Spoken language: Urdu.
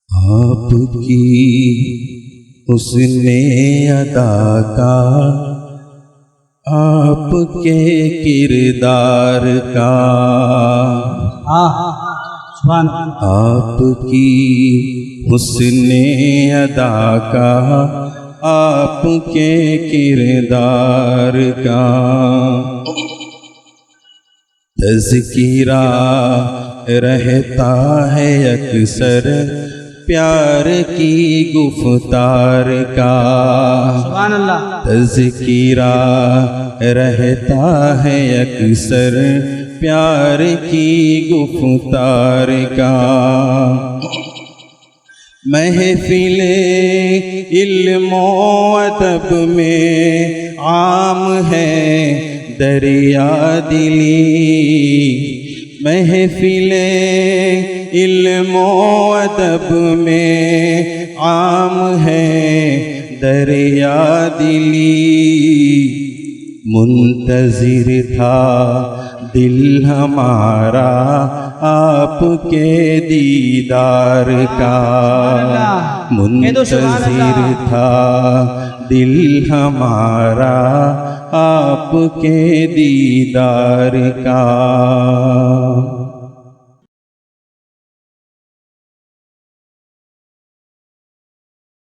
آپ کی حسن ادا کا، آپ کے کردار کا، سبحان آپ کی حسن ادا کا، آپ کے کردار کا تذکرہ رہتا ہے اکثر پیار کی گفتار کا، سبحان اللہ، تذکرہ رہتا ہے اکثر پیار کی گفتار کا محفل علم و ادب میں عام ہے دریا دلی، محفل علم و ادب میں عام ہے دریا دلی، منتظر تھا دل ہمارا آپ کے دیدار کا، منتظر تھا دل ہمارا آپ کے دیدار کا۔